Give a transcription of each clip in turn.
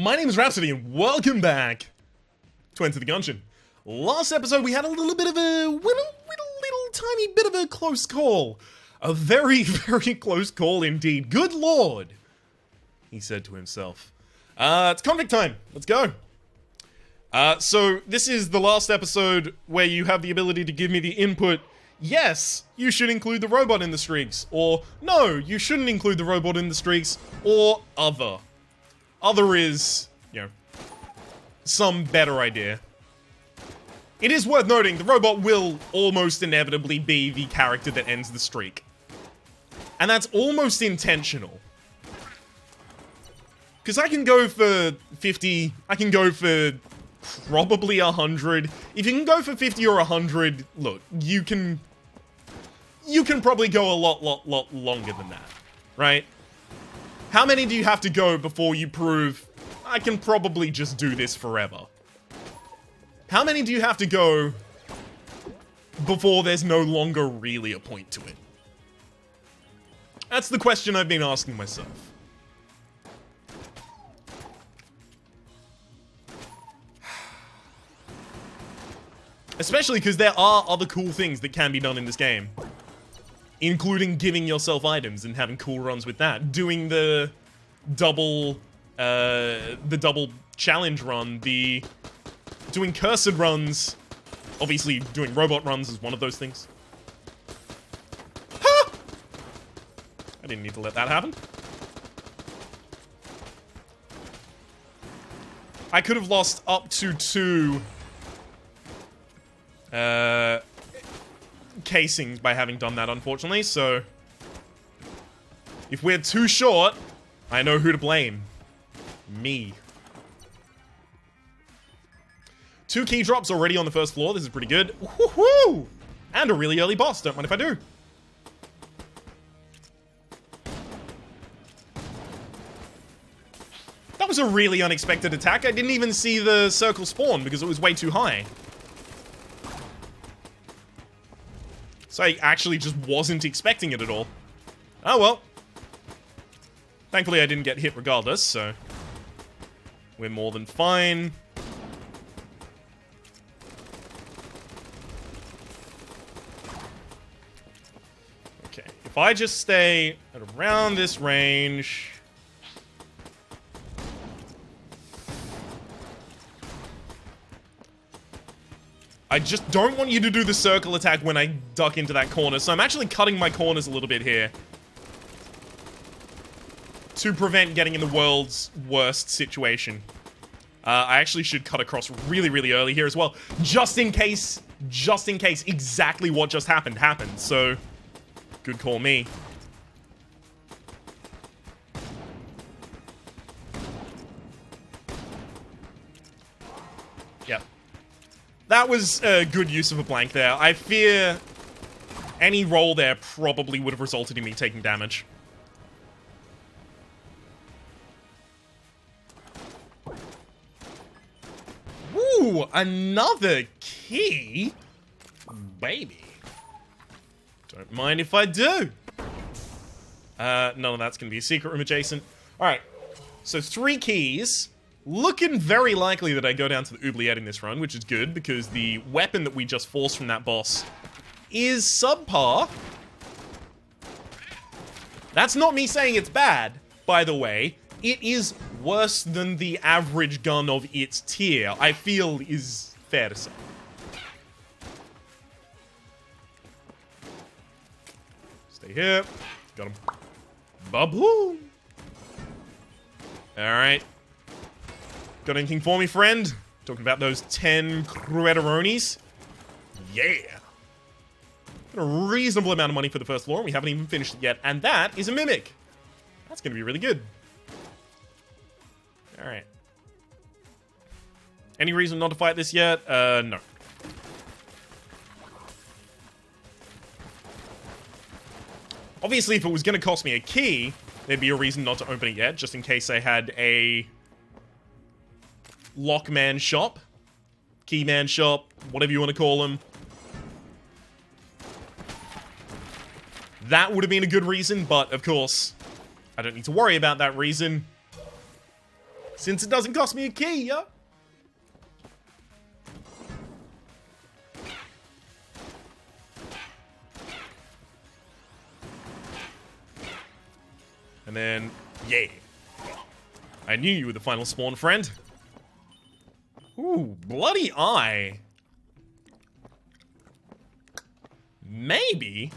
my name is Rhapsody, and welcome back to Enter the Gungeon. Last episode, we had a little bit of a little tiny bit of a close call. A very, very close call indeed. Good lord, he said to himself. It's convict time. Let's go. So this is the last episode where you have the ability to give me the input, yes, you should include the robot in the streaks, or no, you shouldn't include the robot in the streaks, or other. Other is, you know, some better idea. It is worth noting, the robot will almost inevitably be the character that ends the streak. And that's almost intentional. Because I can go for 50, I can go for probably 100. If you can go for 50 or 100, look, you can probably go a lot longer than that, right? How many do you have to go before you prove, I can probably just do this forever? How many do you have to go before there's no longer really a point to it? That's the question I've been asking myself. Especially because there are other cool things that can be done in this game. Including giving yourself items and having cool runs with that. Doing the double challenge run, doing cursed runs. Obviously, doing robot runs is one of those things. Ha! I didn't need to let that happen. I could have lost up to 2 casings by having done that, unfortunately, so if we're too short, I know who to blame. Me. 2 key drops already on the first floor. This is pretty good. Woohoo! And a really early boss. Don't mind if I do. That was a really unexpected attack. I didn't even see the circle spawn because it was way too high. So I actually just wasn't expecting it at all. Oh well. Thankfully I didn't get hit regardless, so we're more than fine. Okay, if I just stay at around this range... I just don't want you to do the circle attack when I duck into that corner, so I'm actually cutting my corners a little bit here. To prevent getting in the world's worst situation. I actually should cut across really early here as well. Just in case exactly what just happened, so good call me. Yep. That was a good use of a blank there. I fear any roll there probably would have resulted in me taking damage. Ooh, another key? Baby. Don't mind if I do. None of that's going to be a secret room adjacent. Alright, so 3 keys. Looking very likely that I go down to the oubliette in this run, which is good, because the weapon that we just forced from that boss is subpar. That's not me saying it's bad, by the way. It is worse than the average gun of its tier, I feel is fair to say. Stay here. Got him. Baboom! Alright. Got anything for me, friend? Talking about those 10 Cruetaronis? Yeah! Got a reasonable amount of money for the first floor, and we haven't even finished it yet. And that is a Mimic! That's gonna be really good. Alright. Any reason not to fight this yet? No. Obviously, if it was gonna cost me a key, there'd be a reason not to open it yet, just in case I had a Lockman shop, Keyman shop, whatever you want to call them. That would have been a good reason, but of course, I don't need to worry about that reason. Since it doesn't cost me a key, yeah? And then, yeah. I knew you were the final spawn, friend. Ooh, bloody eye. Maybe.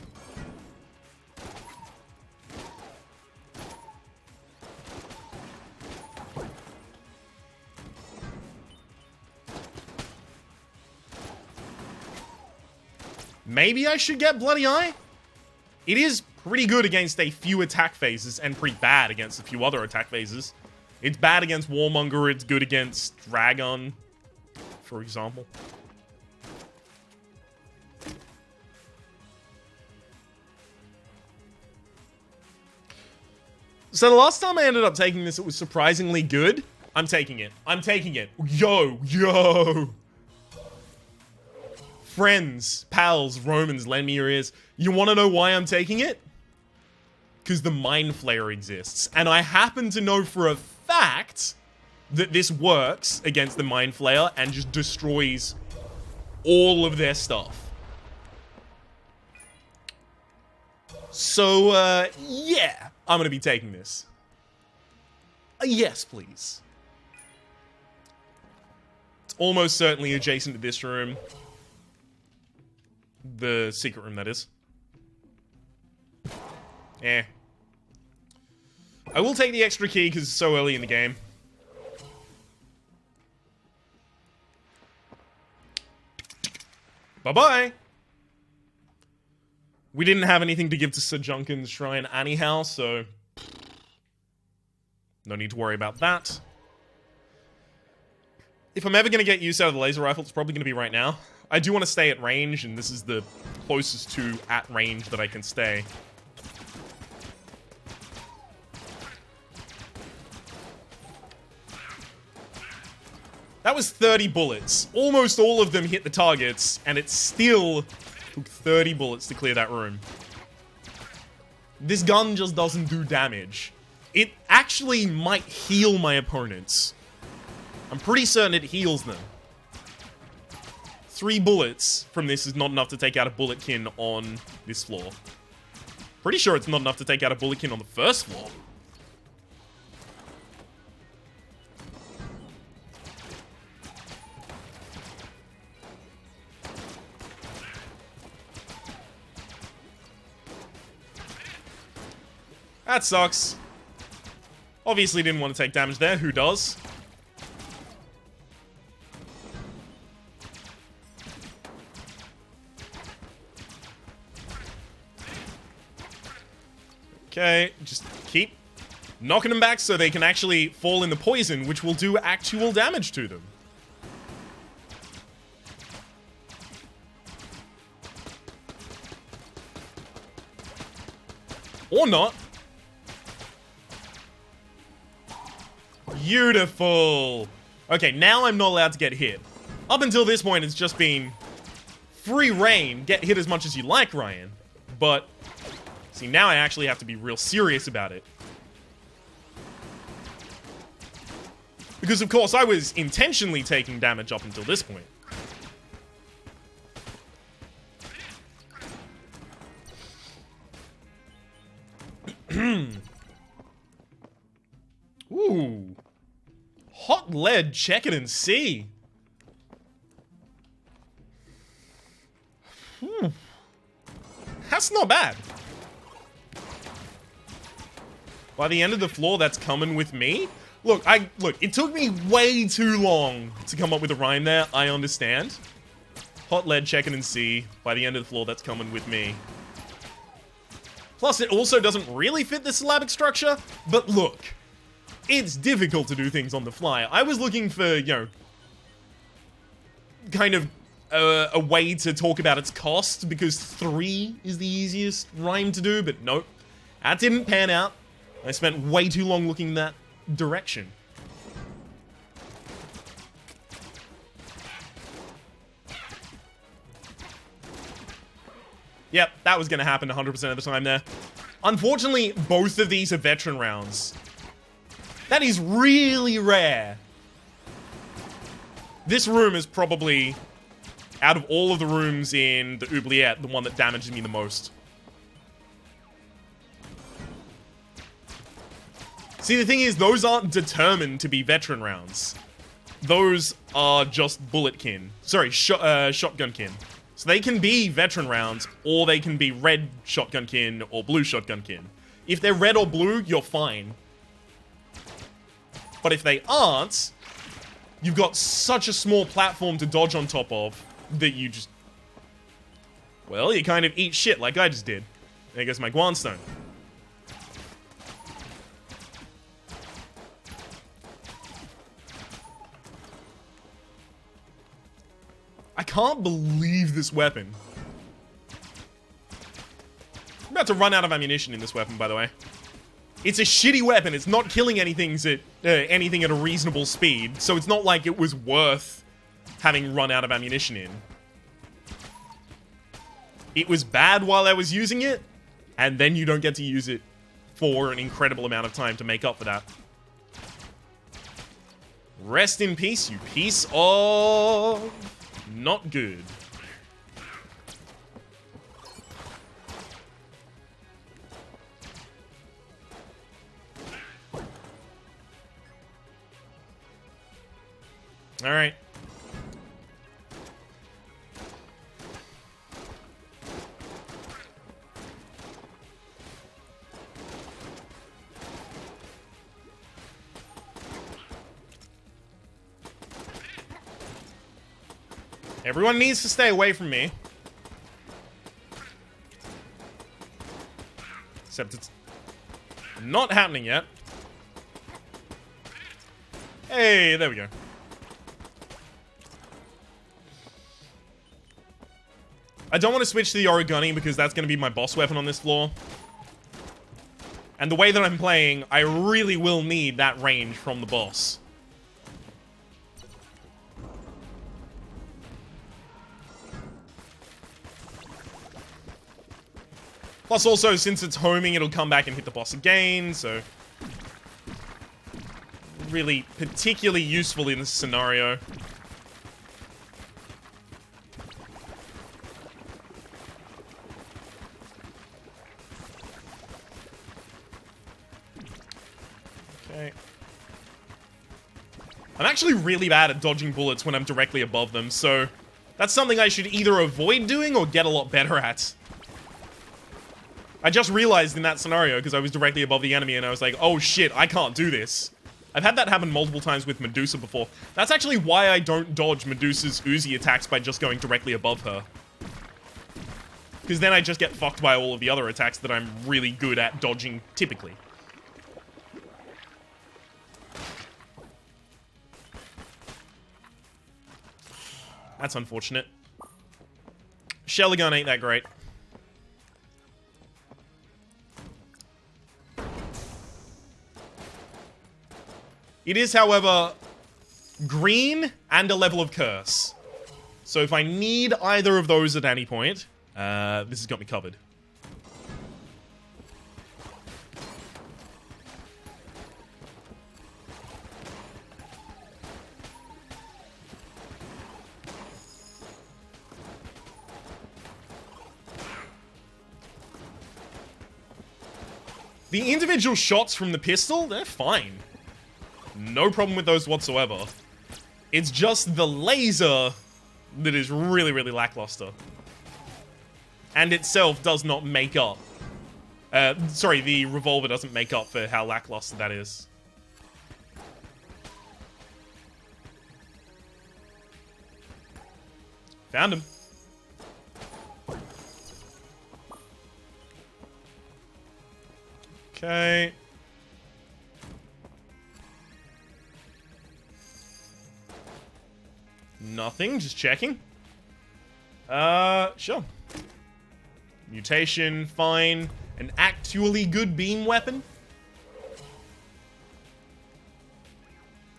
Maybe I should get Bloody Eye? It is pretty good against a few attack phases and pretty bad against a few other attack phases. It's bad against Warmonger, it's good against Dragon, for example. So the last time I ended up taking this, it was surprisingly good. I'm taking it. I'm taking it. Yo, yo. Friends, pals, Romans, lend me your ears. You want to know why I'm taking it? Because the Mind Flayer exists. And I happen to know for a fact that this works against the Mind Flayer and just destroys all of their stuff. So, yeah, I'm going to be taking this. Yes, please. It's almost certainly adjacent to this room. The secret room, that is. Eh. I will take the extra key because it's so early in the game. Bye-bye! We didn't have anything to give to Sir Junken's shrine anyhow, so... no need to worry about that. If I'm ever going to get use out of the laser rifle, it's probably going to be right now. I do want to stay at range, and this is the closest to at range that I can stay. That was 30 bullets. Almost all of them hit the targets, and it still took 30 bullets to clear that room. This gun just doesn't do damage. It actually might heal my opponents. I'm pretty certain it heals them. 3 bullets from this is not enough to take out a bulletkin on this floor. Pretty sure it's not enough to take out a bulletkin on the first floor. That sucks. Obviously didn't want to take damage there. Who does? Okay, just keep knocking them back so they can actually fall in the poison, which will do actual damage to them. Or not. Beautiful. Okay, now I'm not allowed to get hit. Up until this point, it's just been free reign. Get hit as much as you like, Ryan. But, see, now I actually have to be real serious about it. Because, of course, I was intentionally taking damage up until this point. Ooh. Hot lead, check it and see. That's not bad. By the end of the floor, that's coming with me. Look, it took me way too long to come up with a rhyme there. I understand. Hot lead, check it and see. By the end of the floor, that's coming with me. Plus, it also doesn't really fit the syllabic structure, but look. It's difficult to do things on the fly. I was looking for, you know, kind of a way to talk about its cost, because 3 is the easiest rhyme to do, but nope. That didn't pan out. I spent way too long looking in that direction. Yep, that was going to happen 100% of the time there. Unfortunately, both of these are veteran rounds. That is really rare. This room is probably, out of all of the rooms in the oubliette, the one that damages me the most. See, the thing is, those aren't determined to be veteran rounds. Those are just bulletkin. Sorry, shotgunkin. So they can be veteran rounds, or they can be red shotgunkin or blue shotgunkin. If they're red or blue, you're fine. But if they aren't, you've got such a small platform to dodge on top of that you just... Well, you kind of eat shit like I just did. There goes my Guanstone. I can't believe this weapon. I'm about to run out of ammunition in this weapon, by the way. It's a shitty weapon. It's not killing anything at a reasonable speed, so it's not like it was worth having run out of ammunition in. It was bad while I was using it, and then you don't get to use it for an incredible amount of time to make up for that. Rest in peace, you piece of... not good. All right. Everyone needs to stay away from me. Except it's not happening yet. Hey, there we go. I don't want to switch to the origami because that's going to be my boss weapon on this floor. And the way that I'm playing, I really will need that range from the boss. Plus also, since it's homing, it'll come back and hit the boss again, so... really particularly useful in this scenario. Okay. I'm actually really bad at dodging bullets when I'm directly above them, so... that's something I should either avoid doing or get a lot better at. I just realized in that scenario, because I was directly above the enemy, and I was like, oh shit, I can't do this. I've had that happen multiple times with Medusa before. That's actually why I don't dodge Medusa's Uzi attacks by just going directly above her. Because then I just get fucked by all of the other attacks that I'm really good at dodging, typically. That's unfortunate. Shelly gun ain't that great. It is, however, green and a level of curse. So if I need either of those at any point, this has got me covered. The individual shots from the pistol, they're fine. No problem with those whatsoever. It's just the laser that is really, really lackluster. And itself does not make up. Sorry, the revolver doesn't make up for how lackluster that is. Found him. Okay. Nothing, just checking. Sure. Mutation, fine. An actually good beam weapon.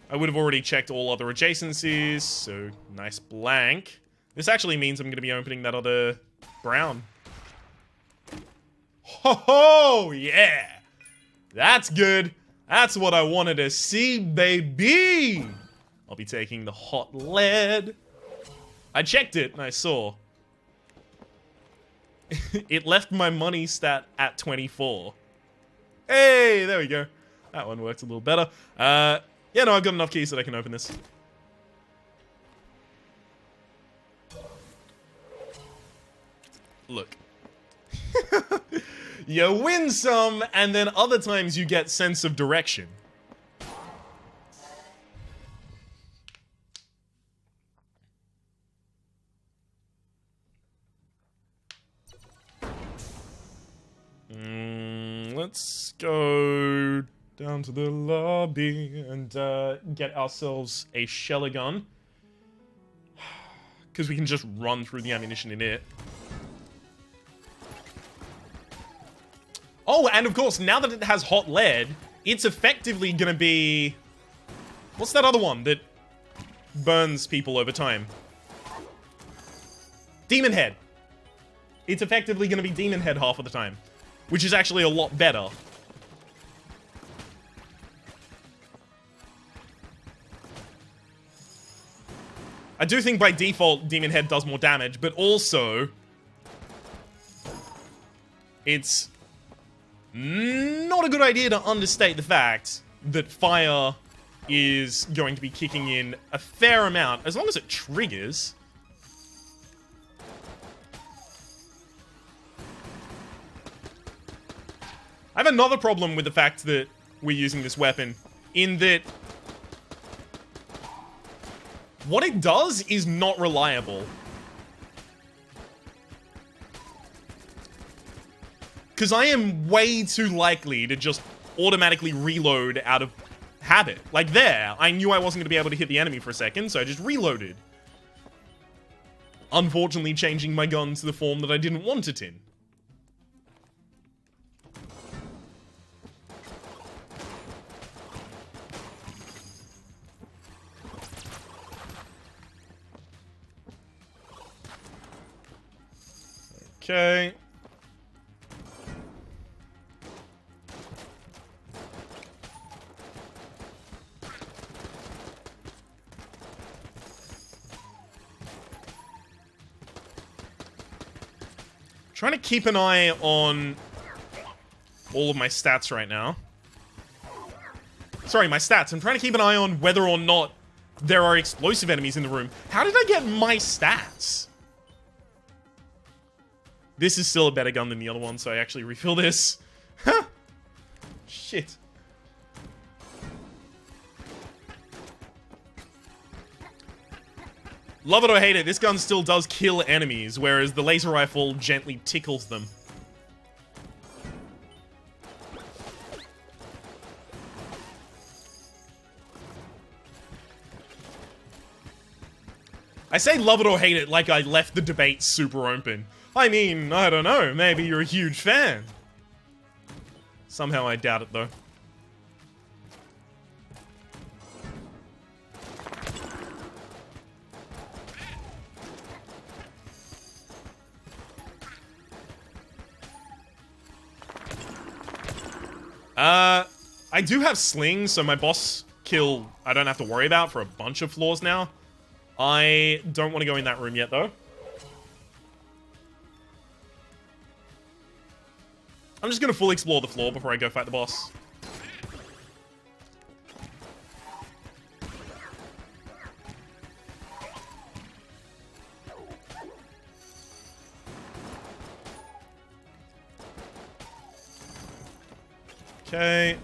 I would have already checked all other adjacencies, so nice blank. This actually means I'm going to be opening that other brown. Ho ho! Yeah! That's good. That's what I wanted to see, baby! I'll be taking the hot lead. I checked it and I saw. It left my money stat at 24. Hey, there we go. That one worked a little better. Yeah, no, I've got enough keys that I can open this. Look. You win some, and then other times you get sense of direction. Let's go down to the lobby and get ourselves a sheller gun. Because we can just run through the ammunition in it. Oh, and of course, now that it has hot lead, it's effectively gonna be... What's that other one that burns people over time? Demon Head. It's effectively gonna be Demon Head half of the time. Which is actually a lot better. I do think by default, Demon Head does more damage, but also... It's not a good idea to understate the fact that fire is going to be kicking in a fair amount, as long as it triggers. I have another problem with the fact that we're using this weapon, in that what it does is not reliable. Because I am way too likely to just automatically reload out of habit. Like there, I knew I wasn't going to be able to hit the enemy for a second, so I just reloaded. Unfortunately changing my gun to the form that I didn't want it in. Okay. Trying to keep an eye on all of my stats right now. Sorry, my stats. I'm trying to keep an eye on whether or not there are explosive enemies in the room. How did I get my stats? This is still a better gun than the other one, so I actually refill this. Huh. Shit. Love it or hate it, this gun still does kill enemies, whereas the laser rifle gently tickles them. I say love it or hate it like I left the debate super open. I mean, I don't know, maybe you're a huge fan. Somehow I doubt it though. I do have slings, so my boss kill I don't have to worry about for a bunch of floors now. I don't want to go in that room yet, though. I'm just going to fully explore the floor before I go fight the boss. Okay.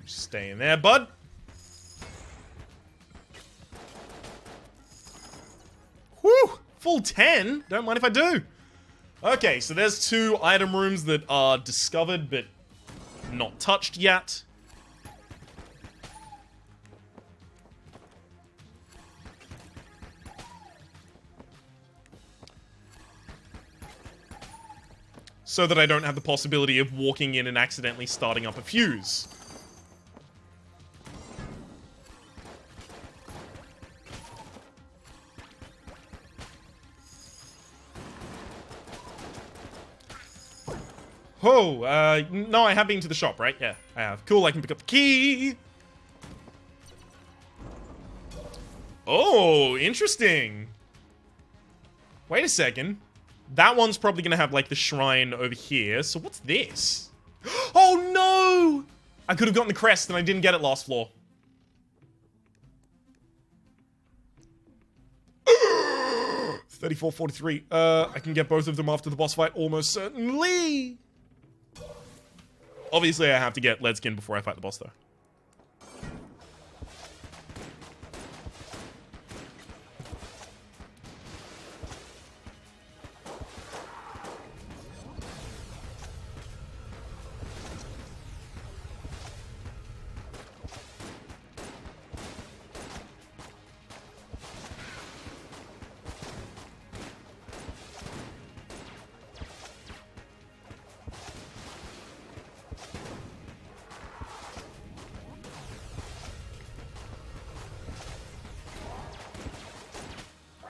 Stay in there, bud. Whew! Full 10? Don't mind if I do. Okay, so there's 2 item rooms that are discovered but not touched yet. So that I don't have the possibility of walking in and accidentally starting up a fuse. Oh, no, I have been to the shop, right? Yeah, I have. Cool, I can pick up the key. Oh, interesting. Wait a second. That one's probably gonna have, like, the shrine over here. So what's this? Oh, no! I could have gotten the crest and I didn't get it last floor. 34-43. I can get both of them after the boss fight, almost certainly. Obviously, I have to get lead skin before I fight the boss, though.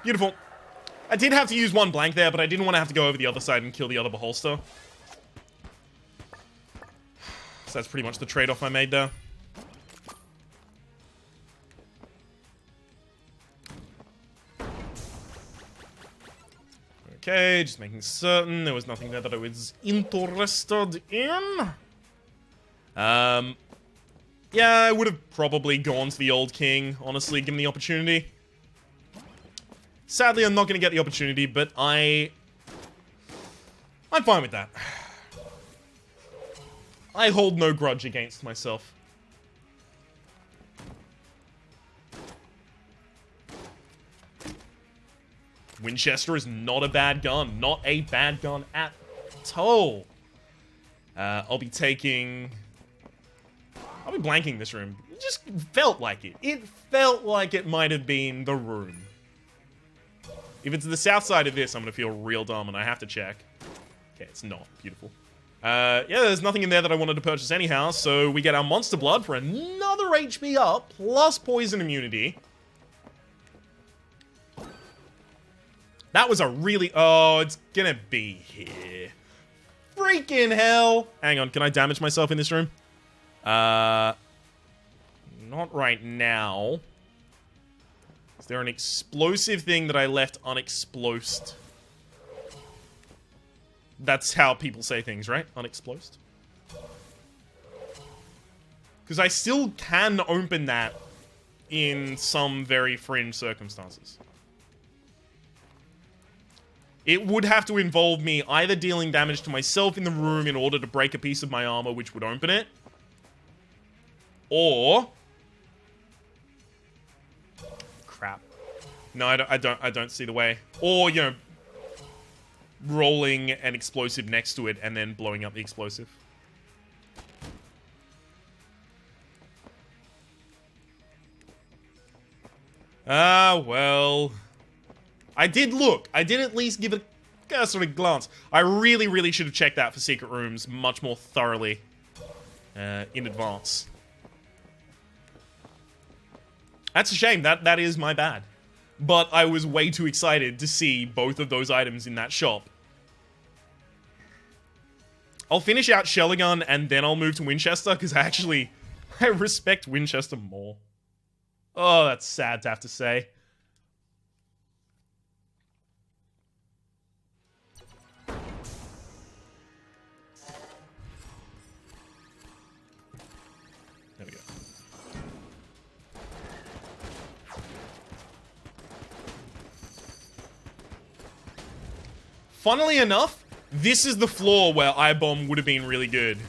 Beautiful. I did have to use one blank there, but I didn't want to have to go over the other side and kill the other beholster. So that's pretty much the trade-off I made there. Okay, just making certain there was nothing there that I was interested in. Yeah, I would have probably gone to the old king, honestly, given the opportunity. Sadly, I'm not going to get the opportunity, but I'm fine with that. I hold no grudge against myself. Winchester is not a bad gun. Not a bad gun at all. I'll be blanking this room. It just felt like it. It felt like it might have been the room. If it's the south side of this, I'm going to feel real dumb, and I have to check. Okay, it's not. Beautiful. Yeah, there's nothing in there that I wanted to purchase anyhow, so we get our monster blood for another HP up, plus poison immunity. That was a really... Oh, it's going to be here. Freaking hell! Hang on, can I damage myself in this room? Not right now. Is there an explosive thing that I left unexplosed? That's how people say things, right? Unexplosed? Because I still can open that in some very fringe circumstances. It would have to involve me either dealing damage to myself in the room in order to break a piece of my armor, which would open it, or... Crap. No, I don't see the way. Or, you know, rolling an explosive next to it and then blowing up the explosive. Ah, well... I did look. I did at least give it a sort of glance. I really, really should have checked that for secret rooms much more thoroughly in advance. That's a shame. That is my bad. But I was way too excited to see both of those items in that shop. I'll finish out Shelligun and then I'll move to Winchester because I respect Winchester more. Oh, that's sad to have to say. There we go. Funnily enough, this is the floor where I-Bomb would have been really good.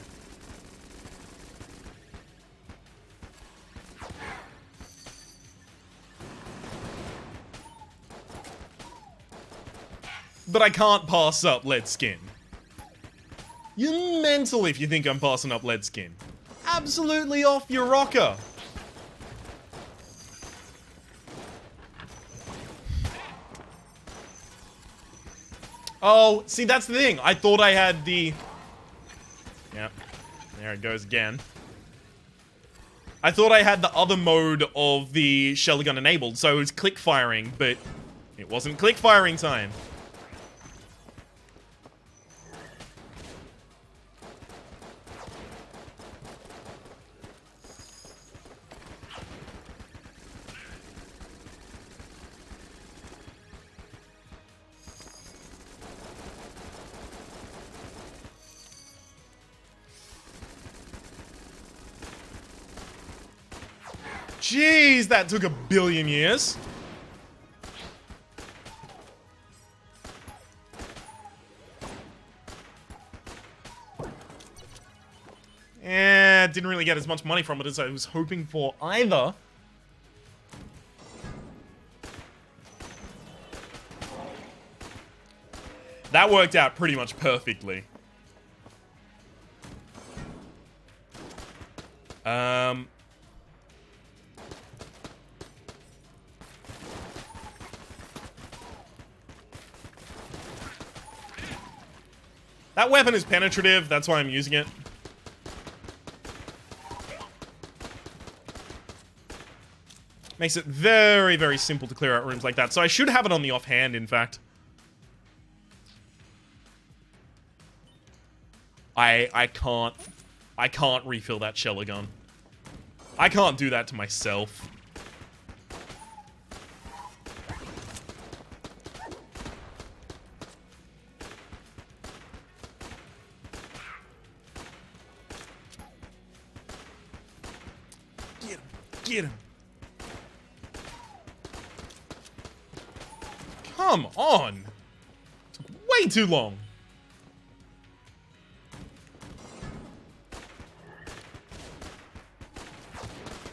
But I can't pass up lead skin. You're mental if you think I'm passing up lead skin. Absolutely off your rocker. Oh, see, that's the thing. I thought I had the... Yep. There it goes again. I thought I had the other mode of the Shelligun enabled, so it was click firing, but it wasn't click firing time. Jeez, that took a billion years. Didn't really get as much money from it as I was hoping for either. That worked out pretty much perfectly. That weapon is penetrative, that's why I'm using it. Makes it very, very simple to clear out rooms like that. So I should have it on the offhand, in fact. I can't refill that sheller gun. I can't do that to myself. Get him. Get him. Come on. Took way too long.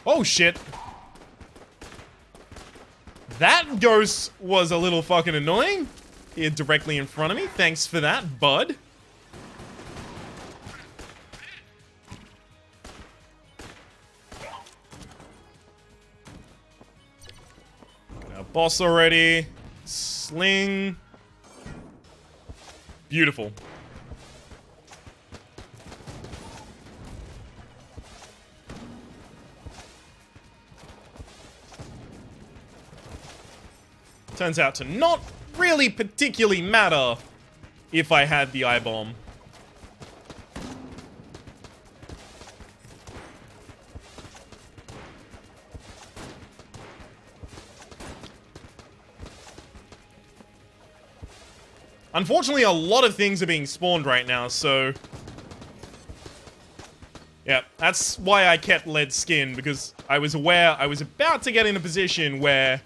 Oh, shit. That ghost was a little fucking annoying. Here directly in front of me. Thanks for that, bud. Got our boss already. Sling. Beautiful. Turns out to not really particularly matter if I had the eye bomb. Unfortunately, a lot of things are being spawned right now, so... yeah, that's why I kept lead skin, because I was aware I was about to get in a position where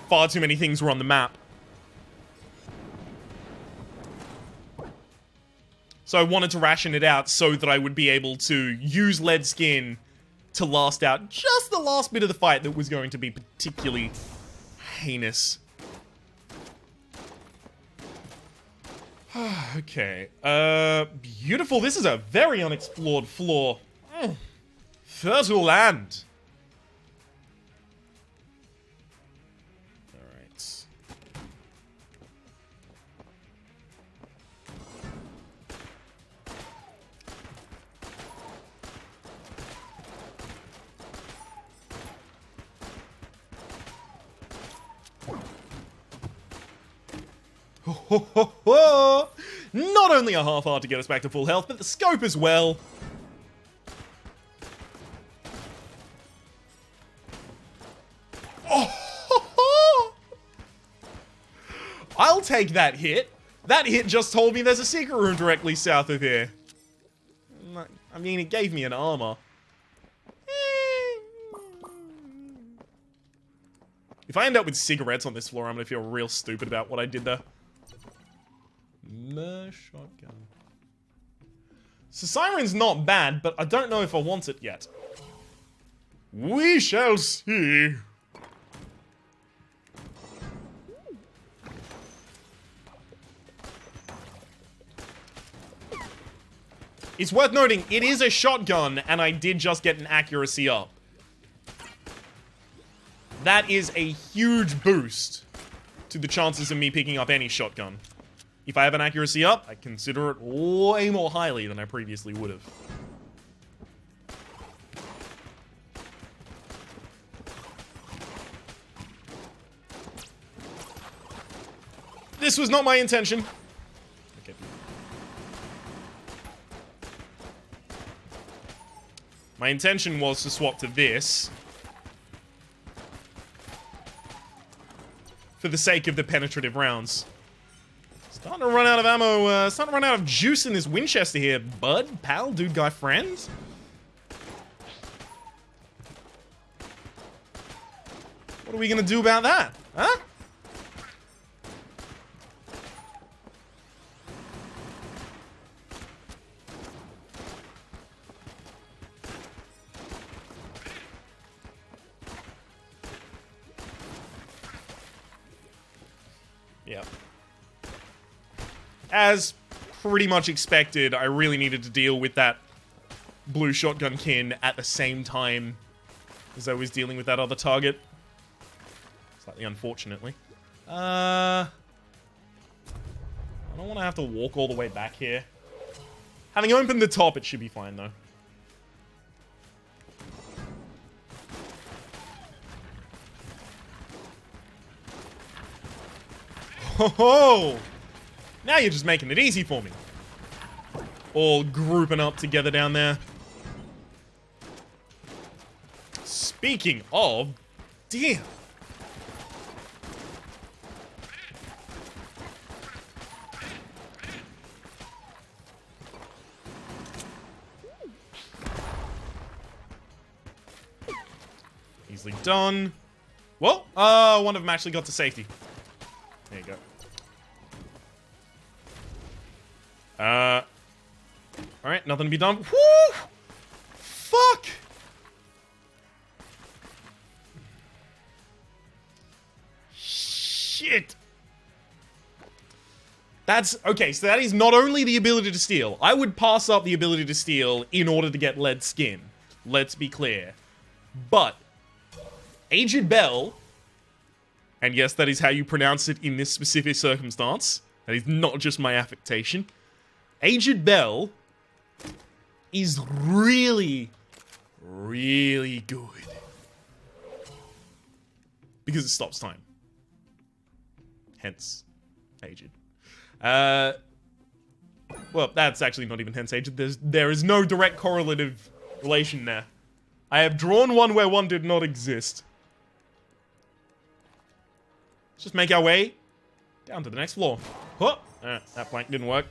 far too many things were on the map. So I wanted to ration it out so that I would be able to use lead skin to last out just the last bit of the fight that was going to be particularly heinous. Okay. Beautiful. This is a very unexplored floor. Fertile land. Alright. Ho ho ho ho! Not only a half heart to get us back to full health, but the scope as well. Oh! I'll take that hit. That hit just told me there's a secret room directly south of here. I mean, it gave me an armor. If I end up with cigarettes on this floor, I'm gonna feel real stupid about what I did there. Shotgun. So Siren's not bad, but I don't know if I want it yet. We shall see. It's worth noting, it is a shotgun, and I did just get an accuracy up. That is a huge boost to the chances of me picking up any shotgun. If I have an accuracy up, I consider it way more highly than I previously would have. This was not my intention. Okay. My intention was to swap to this. For the sake of the penetrative rounds. Starting to run out of ammo, starting to run out of juice in this Winchester here, bud, pal, dude, guy, friend. What are we gonna do about that? Huh? Yep. As pretty much expected, I really needed to deal with that blue shotgun kin at the same time as I was dealing with that other target. Slightly unfortunately. I don't want to have to walk all the way back here. Having opened the top, it should be fine though. Ho ho! Now you're just making it easy for me. All grouping up together down there. Speaking of, damn. Easily done. Well, one of them actually got to safety. There you go. Alright, nothing to be done. Woo! Fuck! Shit! That's... Okay, so that is not only the ability to steal. I would pass up the ability to steal in order to get lead skin. Let's be clear. But... Aged Bell... And yes, that is how you pronounce it in this specific circumstance. That is not just my affectation. Aged Bell is really, really good. Because it stops time. Hence, aged. Well, that's actually not even hence aged. There is no direct correlative relation there. I have drawn one where one did not exist. Let's just make our way down to the next floor. Oh, that plank didn't work.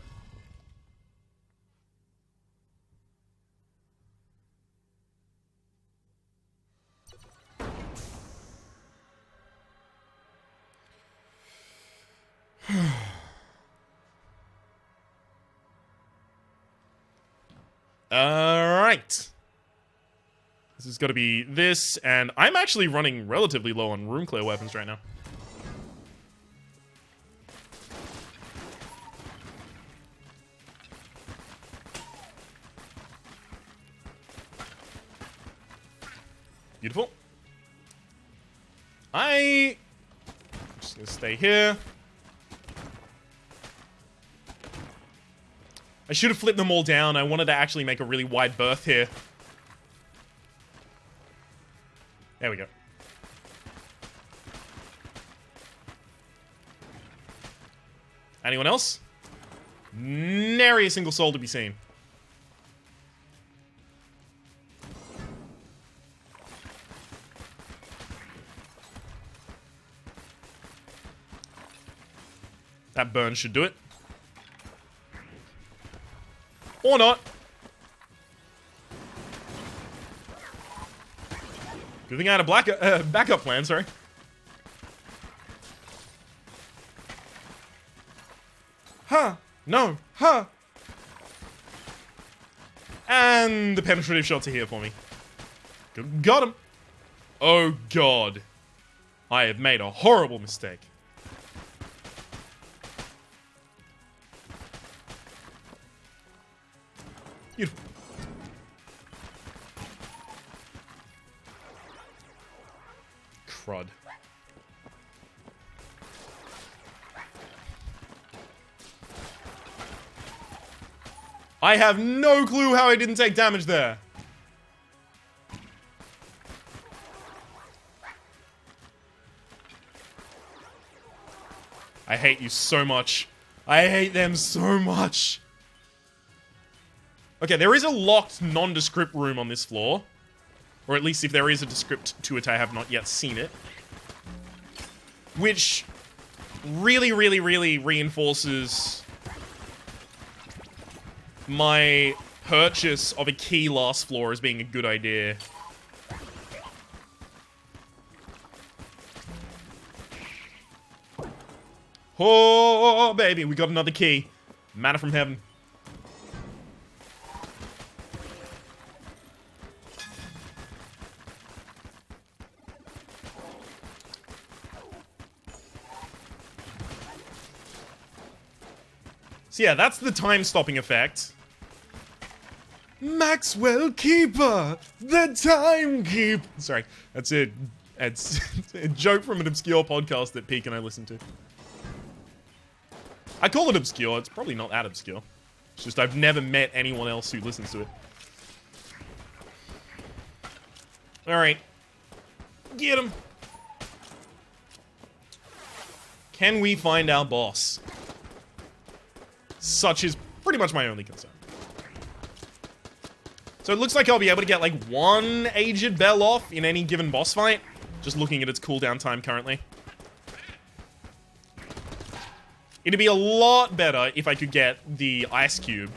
Alright. This is gotta be this, and I'm actually running relatively low on room clear weapons right now. Beautiful. I'm just gonna stay here. I should have flipped them all down. I wanted to actually make a really wide berth here. There we go. Anyone else? Nary a single soul to be seen. That burn should do it. Or not. Good thing I had a backup plan, sorry. Huh. No. Huh. And the penetrative shots are here for me. Good. Got him. Oh, God. I have made a horrible mistake. Beautiful. Crud. I have no clue how I didn't take damage there. I hate you so much. I hate them so much. Okay, there is a locked, nondescript room on this floor. Or at least if there is a descript to it, I have not yet seen it. Which really, really, really reinforces my purchase of a key last floor as being a good idea. Oh, baby, we got another key. Manna from heaven. So yeah, that's the time-stopping effect. Maxwell Keeper, the Time Keep. Sorry, that's it. It's a joke from an obscure podcast that Peek and I listen to. I call it obscure. It's probably not that obscure. It's just I've never met anyone else who listens to it. Alright. Get him. Can we find our boss? Such is pretty much my only concern. So it looks like I'll be able to get like one Aged Bell off in any given boss fight. Just looking at its cooldown time currently. It'd be a lot better if I could get the Ice Cube.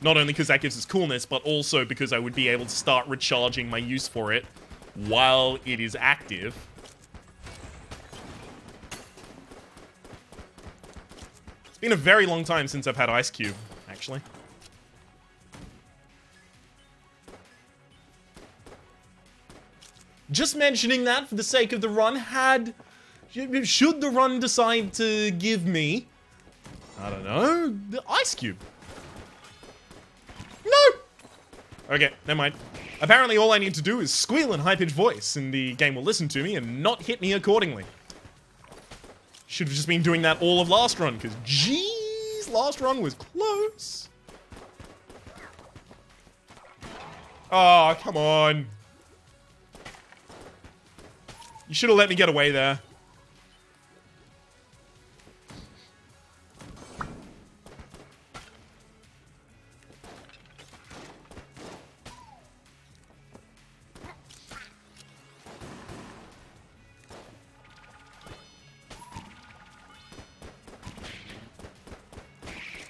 Not only because that gives us coolness, but also because I would be able to start recharging my use for it while it is active. It's been a very long time since I've had Ice Cube, actually. Just mentioning that for the sake of the run, should the run decide to give me, I don't know, the Ice Cube? No! Okay, never mind. Apparently all I need to do is squeal in high-pitched voice, and the game will listen to me and not hit me accordingly. Should have just been doing that all of last run, because jeez, last run was close. Oh, come on. You should have let me get away there.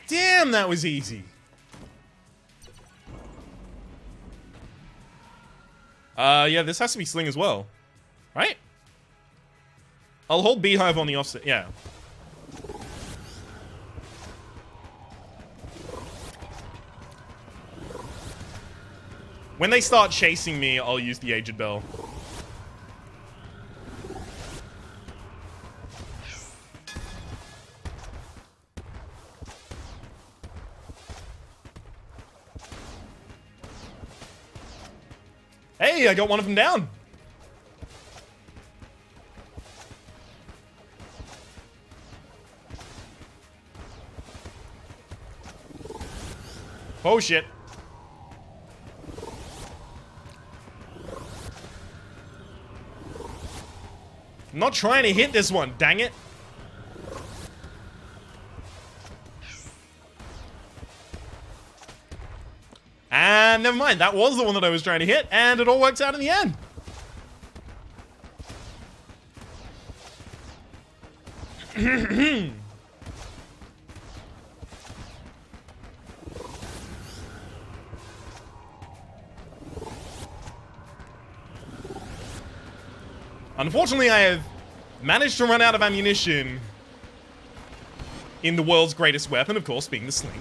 Damn, that was easy. Yeah, this has to be Sling as well. Right? I'll hold Beehive on the offset, yeah. When they start chasing me, I'll use the Aged Bell. Hey, I got one of them down. Oh shit. I'm not trying to hit this one, dang it. And never mind, that was the one that I was trying to hit, and it all works out in the end. Unfortunately, I have managed to run out of ammunition in the world's greatest weapon, of course, being the sling.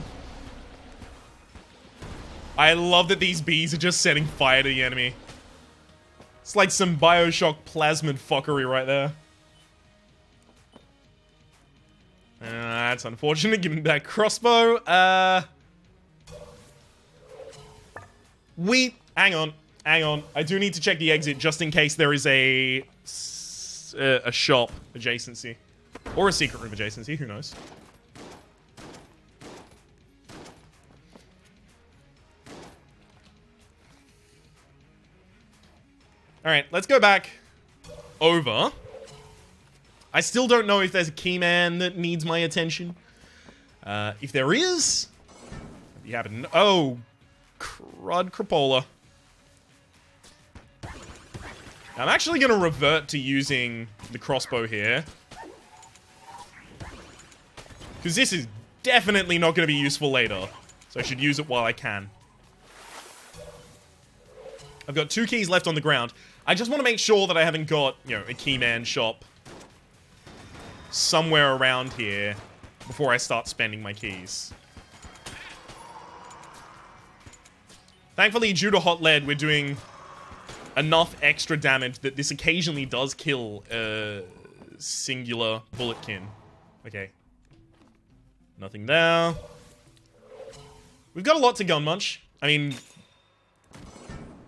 I love that these bees are just setting fire to the enemy. It's like some Bioshock plasmid fuckery right there. That's unfortunate. Give me that crossbow. Hang on. Hang on. I do need to check the exit just in case there is a shop adjacency. Or a secret room adjacency, who knows. Alright, let's go back over. I still don't know if there's a keyman that needs my attention. If there is, you happen to... Oh, crud crapola. I'm actually going to revert to using the crossbow here. Because this is definitely not going to be useful later. So I should use it while I can. I've got 2 keys left on the ground. I just want to make sure that I haven't got, you know, a keyman shop somewhere around here before I start spending my keys. Thankfully, due to hot lead, we're doing enough extra damage that this occasionally does kill a singular bulletkin. Okay. Nothing there. We've got a lot to gun munch. I mean,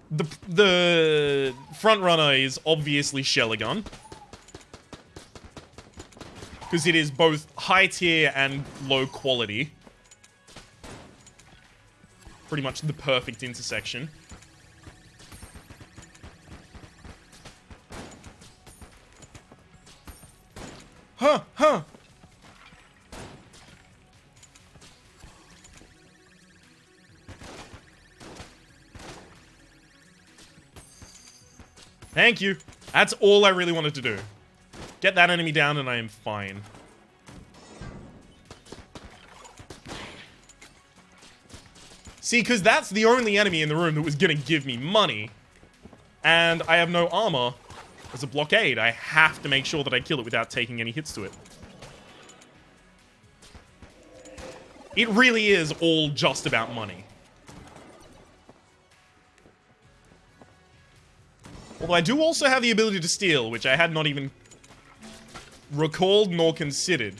the front runner is obviously Shellagun, because it is both high tier and low quality. Pretty much the perfect intersection. Huh. Thank you. That's all I really wanted to do. Get that enemy down and I am fine. See, because that's the only enemy in the room that was gonna give me money. And I have no armor. As a blockade, I have to make sure that I kill it without taking any hits to it. It really is all just about money. Although I do also have the ability to steal, which I had not even recalled nor considered.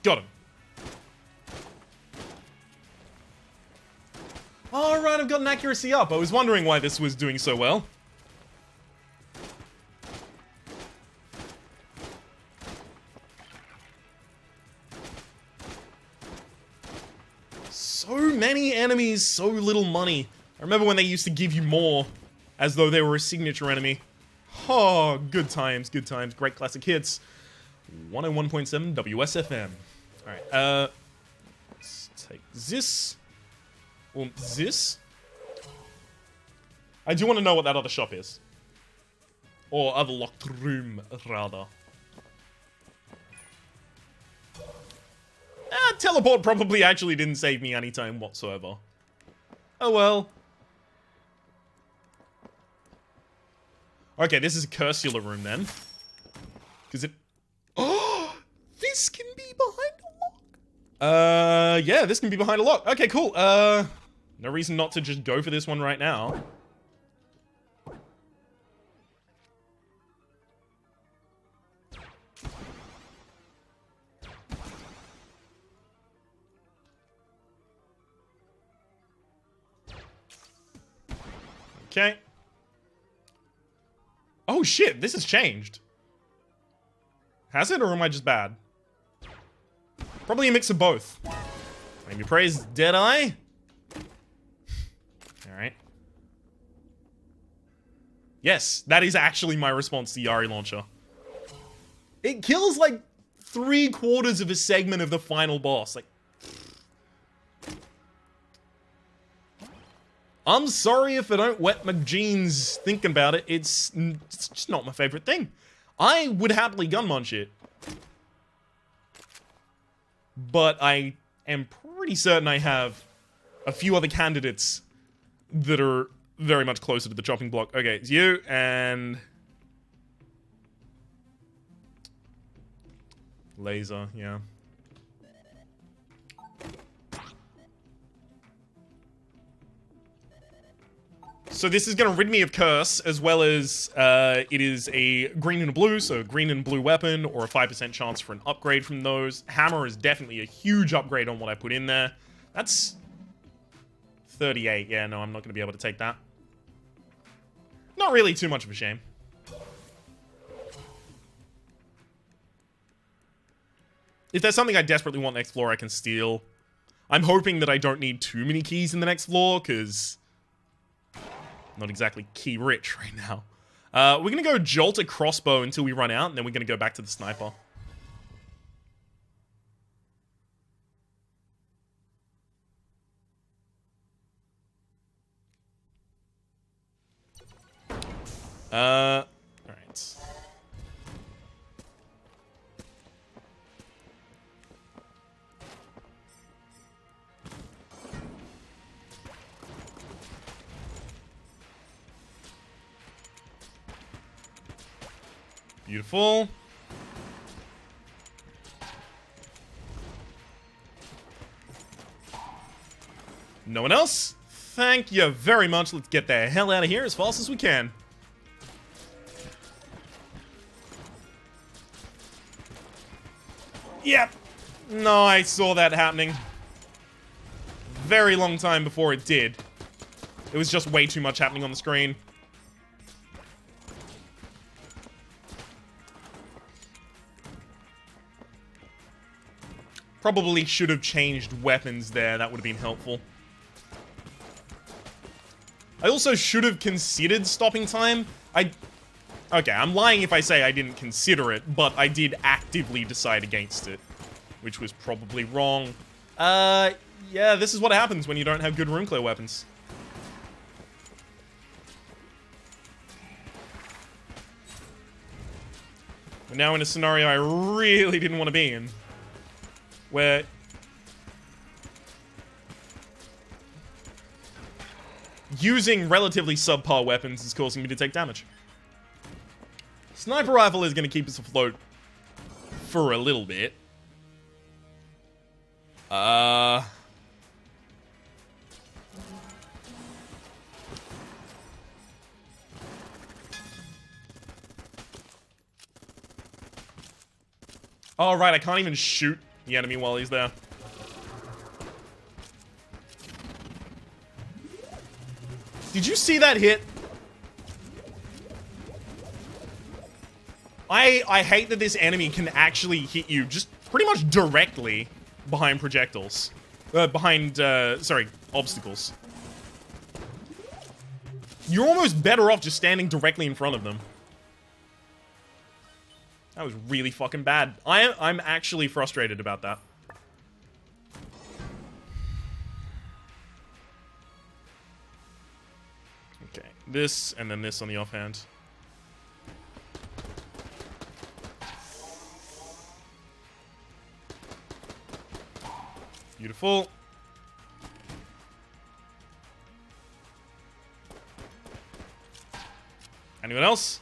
Got him. Alright, I've got an accuracy up. I was wondering why this was doing so well. So many enemies, so little money. I remember when they used to give you more, as though they were a signature enemy. Oh, good times, good times. Great classic hits. 101.7 WSFM. Alright, let's take this. And this. I do want to know what that other shop is. Or other locked room, rather. Teleport probably actually didn't save me any time whatsoever. Oh well. Okay, this is a Cursula room then. Because it... Oh! This can be behind a lock? Yeah, this can be behind a lock. Okay, cool. No reason not to just go for this one right now. Okay. Oh shit, this has changed. Has it, or am I just bad? Probably a mix of both. Maybe praise Deadeye? Alright. Yes, that is actually my response to Yari Launcher. It kills like 3/4 of a segment of the final boss. Like, I'm sorry if I don't wet my jeans thinking about it. It's just not my favorite thing. I would happily gun munch it. But I am pretty certain I have a few other candidates that are very much closer to the chopping block. Okay, it's you and... Laser, yeah. So this is going to rid me of Curse, as well as it is a green and a blue, so green and blue weapon, or a 5% chance for an upgrade from those. Hammer is definitely a huge upgrade on what I put in there. That's 38. Yeah, no, I'm not going to be able to take that. Not really too much of a shame. If there's something I desperately want next floor, I can steal. I'm hoping that I don't need too many keys in the next floor, because... not exactly key rich right now. We're gonna go jolt a crossbow until we run out, and then we're gonna go back to the sniper. Alright. Beautiful. No one else? Thank you very much. Let's get the hell out of here as fast as we can. Yep. No, I saw that happening. Very long time before it did. It was just way too much happening on the screen. Probably should have changed weapons there. That would have been helpful. I also should have considered stopping time. Okay, I'm lying if I say I didn't consider it, but I did actively decide against it. Which was probably wrong. Yeah, this is what happens when you don't have good room clear weapons. We're now in a scenario I really didn't want to be in. Where using relatively subpar weapons is causing me to take damage. Sniper rifle is going to keep us afloat for a little bit. Oh, right, I can't even shoot the enemy while he's there. Did you see that hit? I hate that this enemy can actually hit you just pretty much directly behind projectiles. Sorry, obstacles. You're almost better off just standing directly in front of them. That was really fucking bad. I'm actually frustrated about that. Okay, this and then this on the offhand. Beautiful. Anyone else?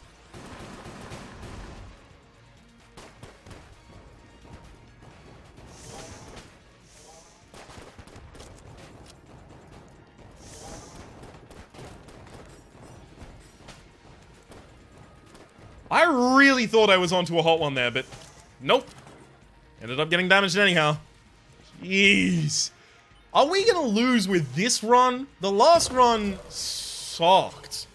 I really thought I was onto a hot one there, but nope. Ended up getting damaged anyhow. Jeez. Are we gonna lose with this run? The last run sucked.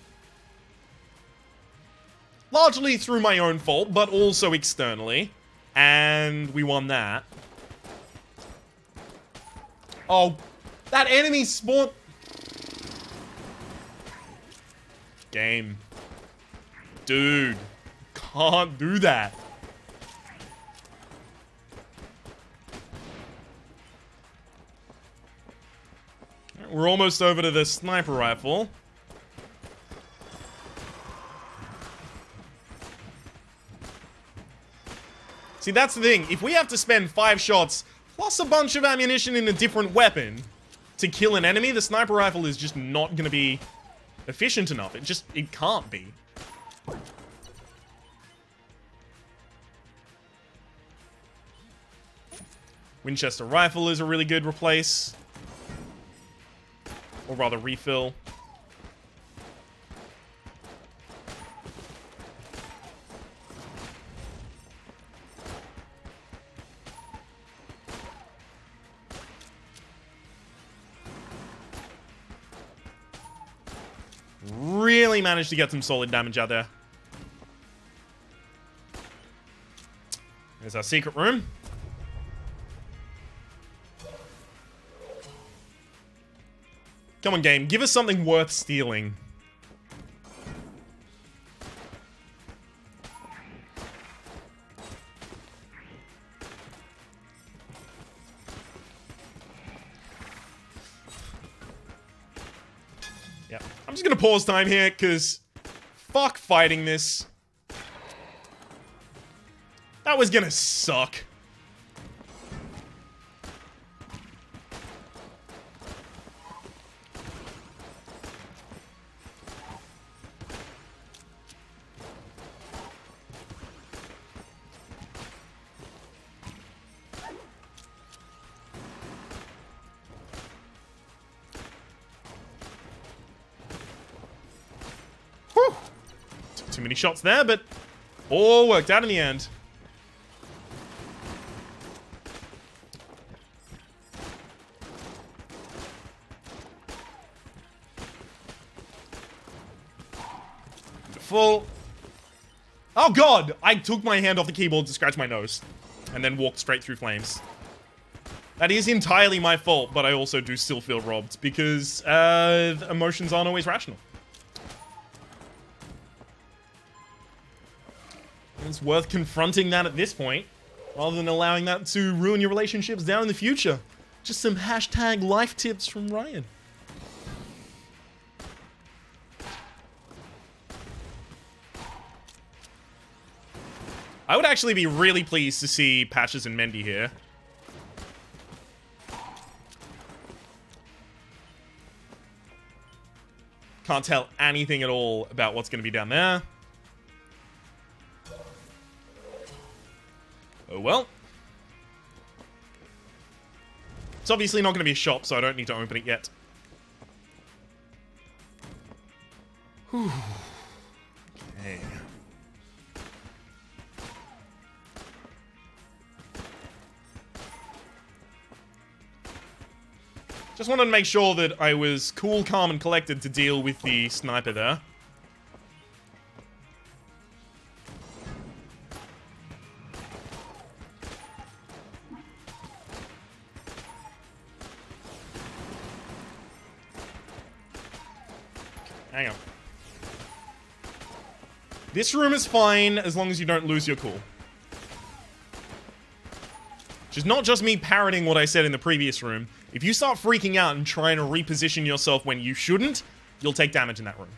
Largely through my own fault, but also externally. And we won that. Oh, that enemy spawn... Game. Dude. Can't do that. We're almost over to the sniper rifle. See, that's the thing. If we have to spend 5 shots plus a bunch of ammunition in a different weapon to kill an enemy, the sniper rifle is just not going to be efficient enough. It can't be. Winchester rifle is a really good replace. Or rather, refill. Really managed to get some solid damage out there. There's our secret room. Come on, game. Give us something worth stealing. Yeah. I'm just gonna pause time here, because fuck fighting this. That was gonna suck. Too many shots there, but all worked out in the end. Full. Oh god! I took my hand off the keyboard to scratch my nose. And then walked straight through flames. That is entirely my fault, but I also do still feel robbed. Because emotions aren't always rational. It's worth confronting that at this point. Rather than allowing that to ruin your relationships down in the future. Just some hashtag life tips from Ryan. I would actually be really pleased to see Patches and Mendy here. Can't tell anything at all about what's going to be down there. Oh well. It's obviously not going to be a shop, so I don't need to open it yet. Whew. Okay. Just wanted to make sure that I was cool, calm, and collected to deal with the sniper there. Hang on. This room is fine as long as you don't lose your cool. Which is not just me parroting what I said in the previous room. If you start freaking out and trying to reposition yourself when you shouldn't, you'll take damage in that room.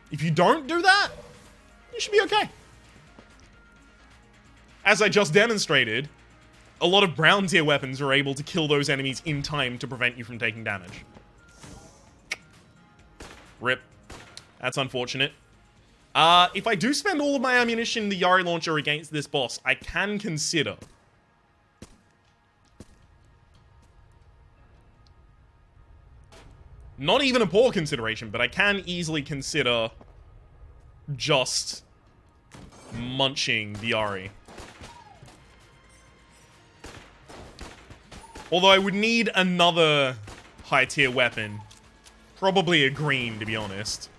If you don't do that, you should be okay. As I just demonstrated, a lot of brown tier weapons are able to kill those enemies in time to prevent you from taking damage. Rip. That's unfortunate. If I do spend all of my ammunition in the Yari launcher against this boss, I can consider... Not even a poor consideration, but I can easily consider just munching the Yari. Although I would need another high tier weapon. Probably a green, to be honest.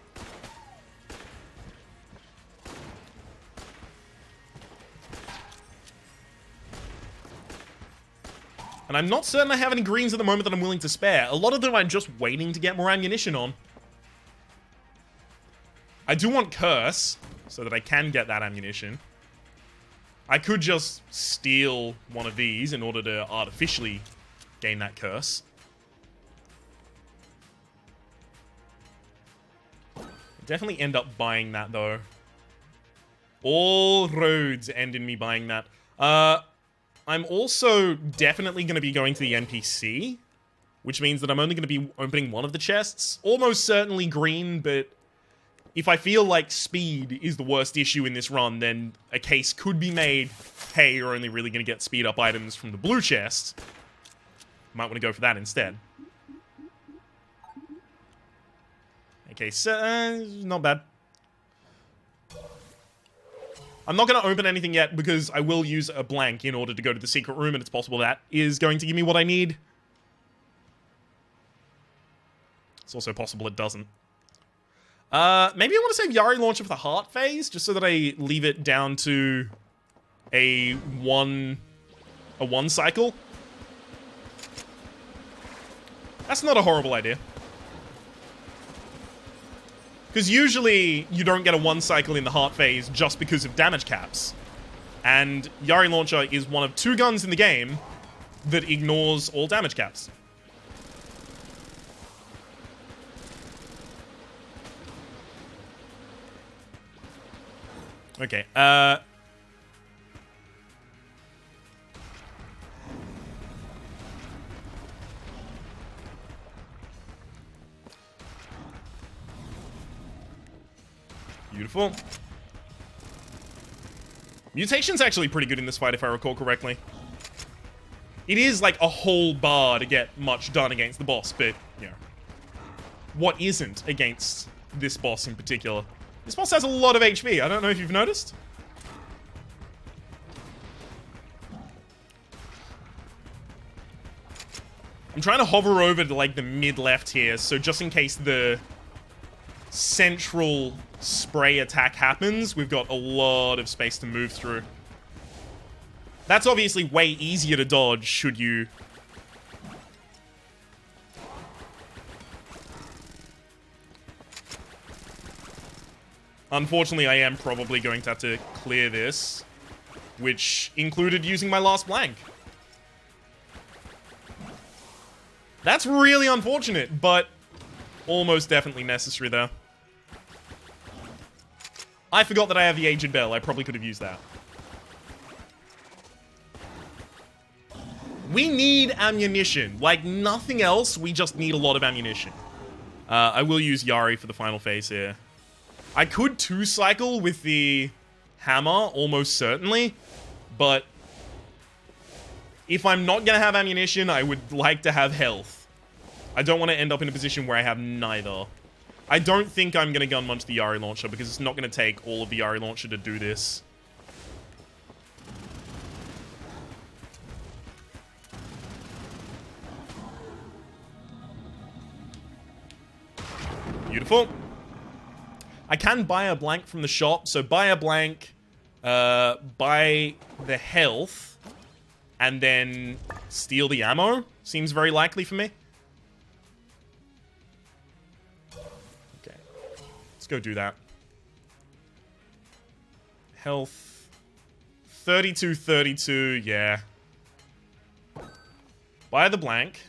And I'm not certain I have any greens at the moment that I'm willing to spare. A lot of them I'm just waiting to get more ammunition on. I do want Curse, so that I can get that ammunition. I could just steal one of these in order to artificially gain that Curse. I'll definitely end up buying that, though. All roads end in me buying that. I'm also definitely going to be going to the NPC, which means that I'm only going to be opening one of the chests. Almost certainly green, but if I feel like speed is the worst issue in this run, then a case could be made, hey, you're only really going to get speed up items from the blue chest. Might want to go for that instead. Okay, so, not bad. I'm not going to open anything yet because I will use a blank in order to go to the secret room, and it's possible that is going to give me what I need. It's also possible it doesn't. Maybe I want to save Yari Launcher for the heart phase, just so that I leave it down to a one cycle. That's not a horrible idea. Because usually, you don't get a one cycle in the heart phase just because of damage caps. And Yari Launcher is one of 2 guns in the game that ignores all damage caps. Okay, beautiful. Mutation's actually pretty good in this fight, if I recall correctly. It is like a whole bar to get much done against the boss, but, you know, what isn't against this boss in particular? This boss has a lot of HP. I don't know if you've noticed. I'm trying to hover over to, like, the mid-left here, so just in case the central spray attack happens, we've got a lot of space to move through. That's obviously way easier to dodge, should you... Unfortunately, I am probably going to have to clear this, which included using my last blank. That's really unfortunate, but almost definitely necessary there. I forgot that I have the Aged Bell. I probably could have used that. We need ammunition. Like nothing else, we just need a lot of ammunition. I will use Yari for the final phase here. I could 2-cycle with the hammer, almost certainly, but if I'm not going to have ammunition, I would like to have health. I don't want to end up in a position where I have neither. I don't think I'm going to gun munch the Yari launcher because it's not going to take all of the Yari launcher to do this. Beautiful. I can buy a blank from the shop, so buy a blank, buy the health, and then steal the ammo. Seems very likely for me. Okay. Let's go do that. Health. 32, 32, yeah. Buy the blank.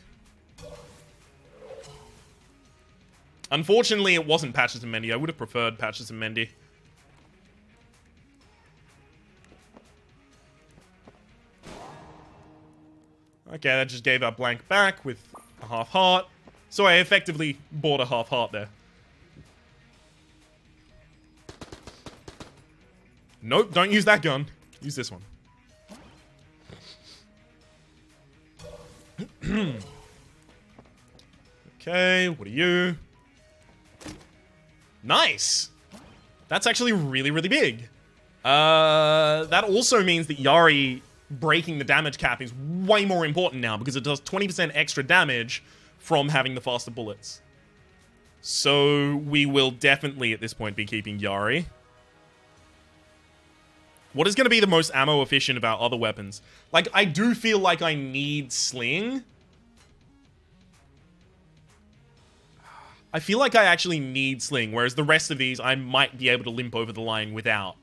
Unfortunately, it wasn't Patches and Mendy. I would have preferred Patches and Mendy. Okay, that just gave our blank back with a half heart. So I effectively bought a half heart there. Nope, don't use that gun. Use this one. Okay, what are you? Nice! That's actually really, really big. That also means that Yari breaking the damage cap is way more important now because it does 20% extra damage from having the faster bullets. So we will definitely at this point be keeping Yari. What is going to be the most ammo efficient about other weapons? Like, I do feel like I need Sling. I feel like I actually need Sling, whereas the rest of these I might be able to limp over the line without.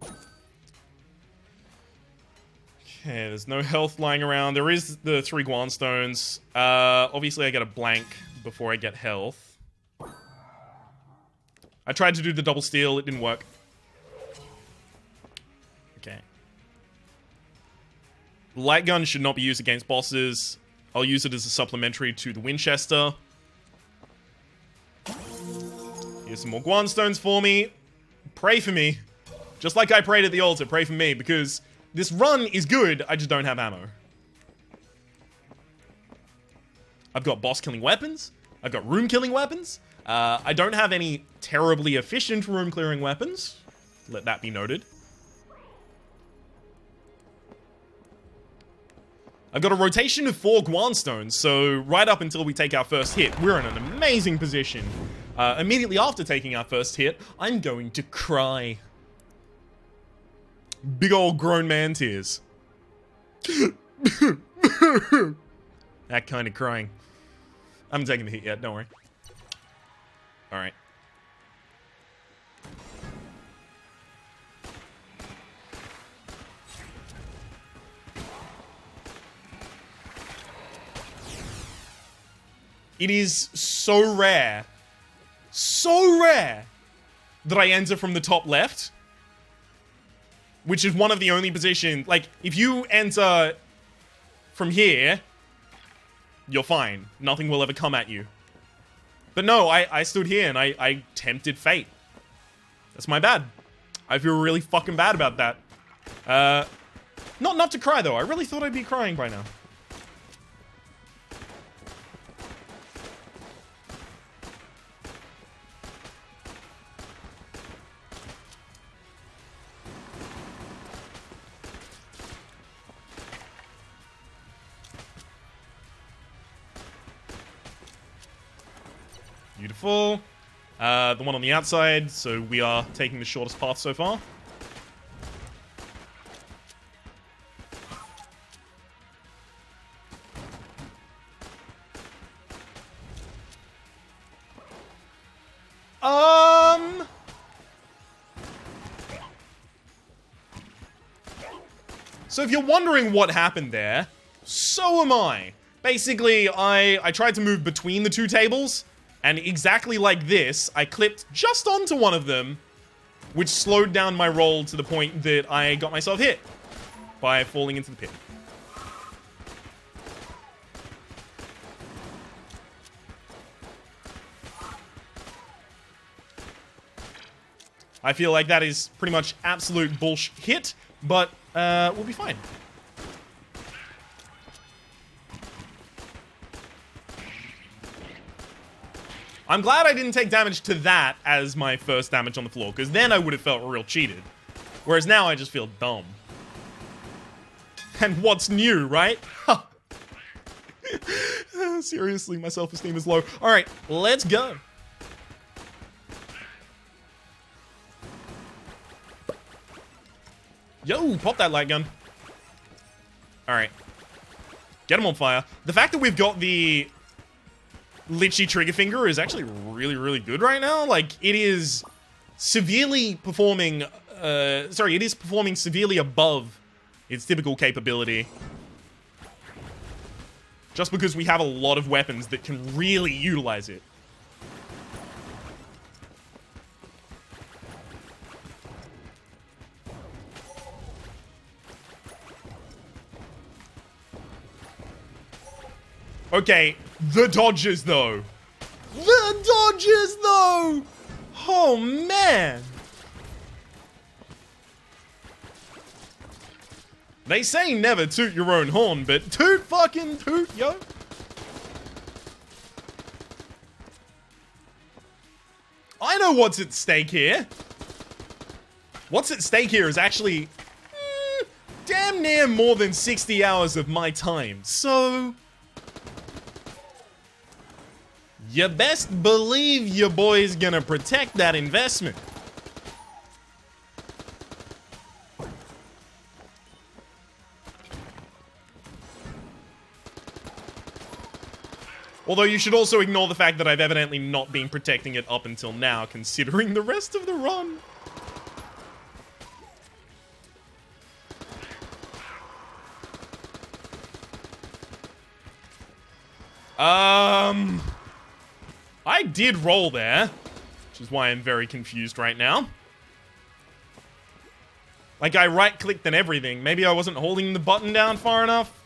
Okay, there's no health lying around. There is the 3 Guan stones. Obviously I get a blank before I get health. I tried to do the double steal, it didn't work. Okay. Light gun should not be used against bosses. I'll use it as a supplementary to the Winchester. Here's some more Guan stones for me. Pray for me. Just like I prayed at the altar, pray for me, because this run is good, I just don't have ammo. I've got boss-killing weapons. I've got room-killing weapons. I don't have any terribly efficient room-clearing weapons. Let that be noted. I've got a rotation of 4 Guan stones, so right up until we take our first hit, we're in an amazing position. Immediately after taking our first hit, I'm going to cry. Big old grown man tears. That kind of crying. I haven't taken the hit yet, don't worry. Alright. It is so rare that I enter from the top left, which is one of the only positions. Like, if you enter from here, you're fine. Nothing will ever come at you. But no, I stood here and I tempted fate. That's my bad. I feel really fucking bad about that. Not to cry though. I really thought I'd be crying by now. Beautiful. The one on the outside, so we are taking the shortest path so far. So if you're wondering what happened there, so am I. Basically, I tried to move between the two tables, and exactly like this, I clipped just onto one of them, which slowed down my roll to the point that I got myself hit by falling into the pit. I feel like that is pretty much absolute bullshit, but we'll be fine. I'm glad I didn't take damage to that as my first damage on the floor, because then I would have felt real cheated. Whereas now I just feel dumb. And what's new, right? Seriously, my self-esteem is low. Alright, let's go. Yo, pop that light gun. Alright. Get him on fire. The fact that we've got the Lichy trigger finger is actually really, really good right now. Like, it is severely performing... it is performing severely above its typical capability. Just because we have a lot of weapons that can really utilize it. Okay, the dodges, though. The dodges, though! Oh, man. They say never toot your own horn, but toot fucking toot, yo. I know what's at stake here. What's at stake here is actually damn near more than 60 hours of my time, so... you best believe your boy's gonna protect that investment. Although you should also ignore the fact that I've evidently not been protecting it up until now, considering the rest of the run. I did roll there, which is why I'm very confused right now. Like, I right-clicked and everything. Maybe I wasn't holding the button down far enough?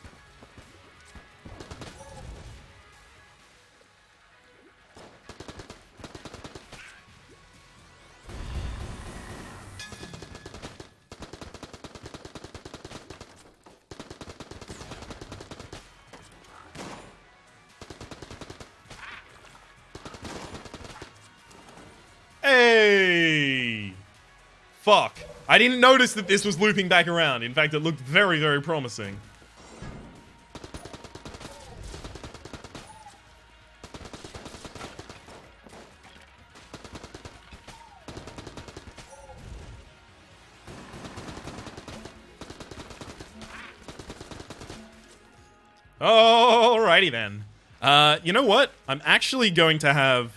Hey! Fuck. I didn't notice that this was looping back around. In fact, it looked very, very promising. Alrighty then. You know what? I'm actually going to have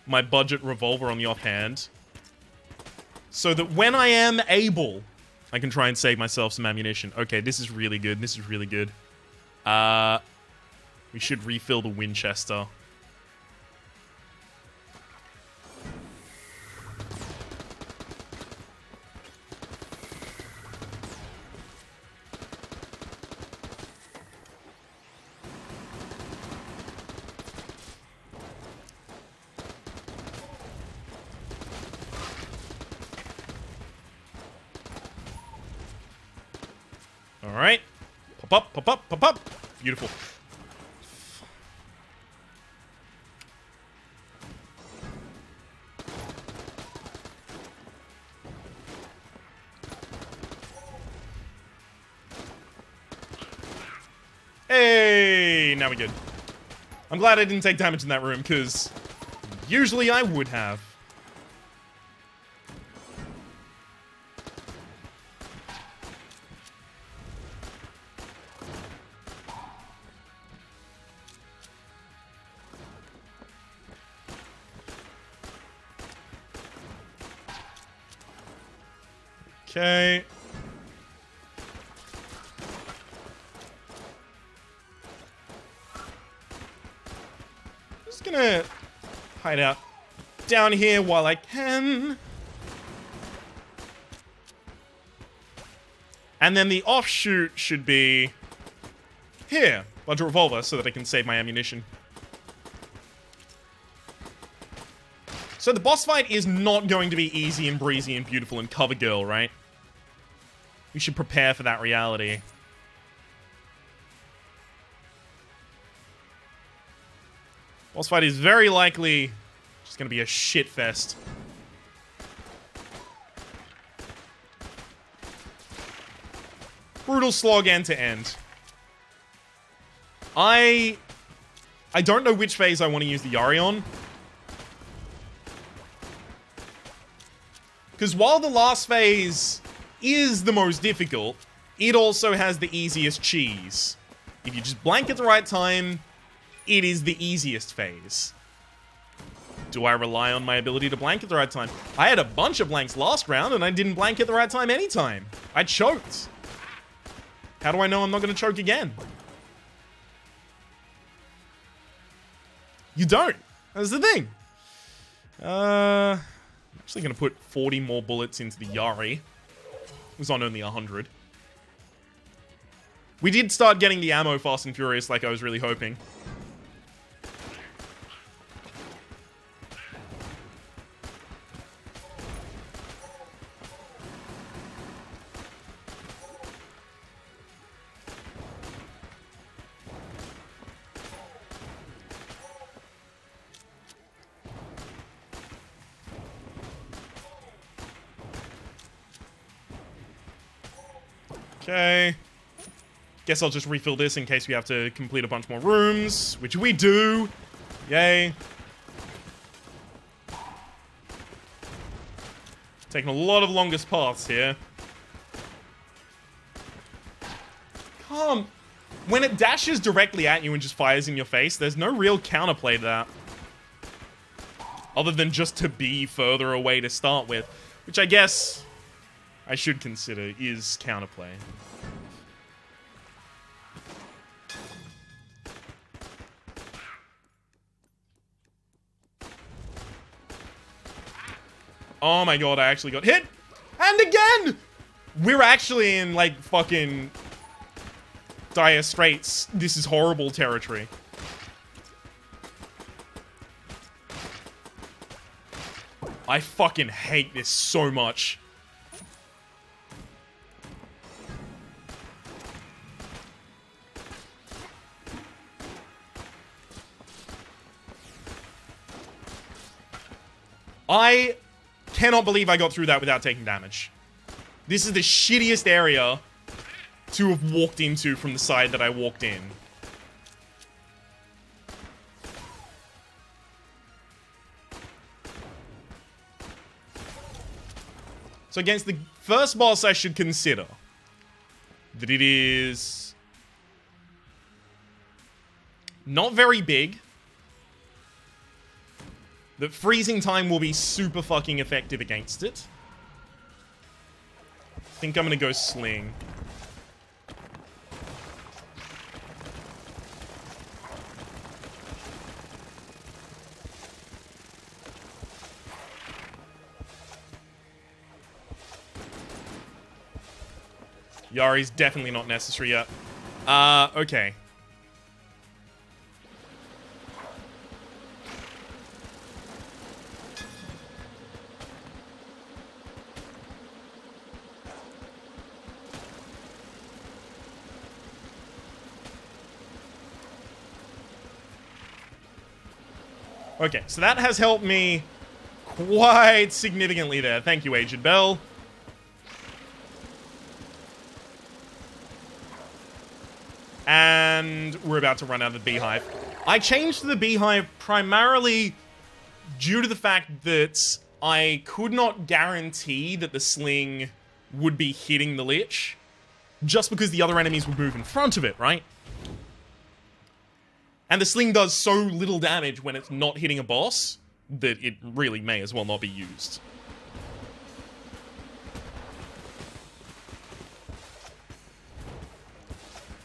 my budget revolver on the offhand, so that when I am able, I can try and save myself some ammunition. Okay, this is really good. This is really good. We should refill the Winchester. Alright. Pop up, pop up, pop up. Beautiful. Hey, now we're good. I'm glad I didn't take damage in that room, because Usually I would have. Okay. Just gonna hide out down here while I can. And then the offshoot should be here. Bunch of revolver so that I can save my ammunition. So the boss fight is not going to be easy and breezy and beautiful and cover girl, right? We should prepare for that reality. Boss fight is very likely just going to be a shit fest. Brutal slog end to end. I don't know which phase I want to use the Yari on. Because while the last phase is the most difficult, it also has the easiest cheese. If you just blank at the right time, it is the easiest phase. Do I rely on my ability to blank at the right time? I had a bunch of blanks last round, and I didn't blank at the right time anytime. I choked. How do I know I'm not going to choke again? You don't. That's the thing. I'm actually going to put 40 more bullets into the Yari. It was on only 100. We did start getting the ammo fast and furious like I was really hoping. Okay. Guess I'll just refill this in case we have to complete a bunch more rooms, which we do. Yay. Taking a lot of longest paths here. Come. When it dashes directly at you and just fires in your face, there's no real counterplay to that. Other than just to be further away to start with, which I guess I should consider is counterplay. Oh my god, I actually got hit! And again! We're actually in, like, fucking dire straits. This is horrible territory. I fucking hate this so much. I cannot believe I got through that without taking damage. This is the shittiest area to have walked into from the side that I walked in. So against the first boss, I should consider that it is not very big. That freezing time will be super fucking effective against it. I think I'm gonna go sling. Yari's definitely not necessary yet. Okay. Okay, so that has helped me quite significantly there. Thank you, Aged Bell. And we're about to run out of the beehive. I changed the beehive primarily due to the fact that I could not guarantee that the sling would be hitting the Lich, just because the other enemies would move in front of it, right? And the sling does so little damage when it's not hitting a boss that it really may as well not be used.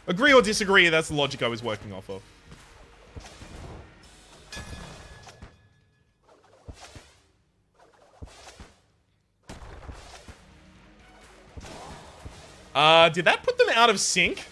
Agree or disagree, that's the logic I was working off of. Did that put them out of sync?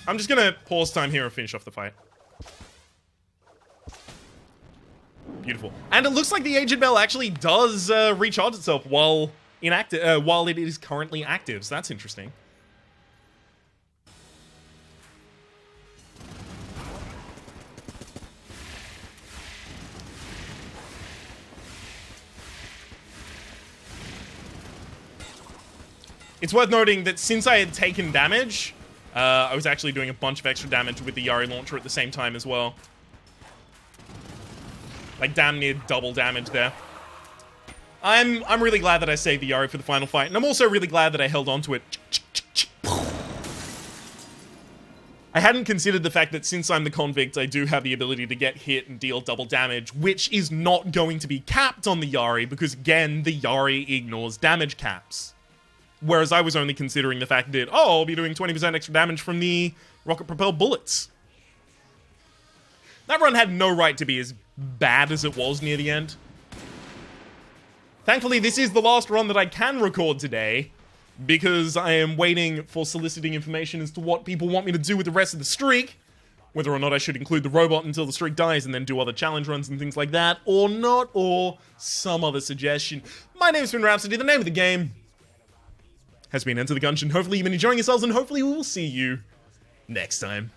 I'm just gonna pause time here and finish off the fight. Beautiful. And it looks like the Aged Bell actually does recharge itself while while it is currently active, so that's interesting. It's worth noting that since I had taken damage, I was actually doing a bunch of extra damage with the Yari launcher at the same time as well. Like damn near double damage there. I'm really glad that I saved the Yari for the final fight, and I'm also really glad that I held on to it. I hadn't considered the fact that since I'm the convict, I do have the ability to get hit and deal double damage, which is not going to be capped on the Yari, because again, the Yari ignores damage caps. Whereas I was only considering the fact that, oh, I'll be doing 20% extra damage from the rocket-propelled bullets. That run had no right to be as bad as it was near the end. Thankfully, this is the last run that I can record today, because I am waiting for soliciting information as to what people want me to do with the rest of the streak. Whether or not I should include the robot until the streak dies and then do other challenge runs and things like that, or not, or some other suggestion. My name's been Rhapsody, the name of the game has been Enter the Gungeon. Hopefully you've been enjoying yourselves, and hopefully we will see you next time.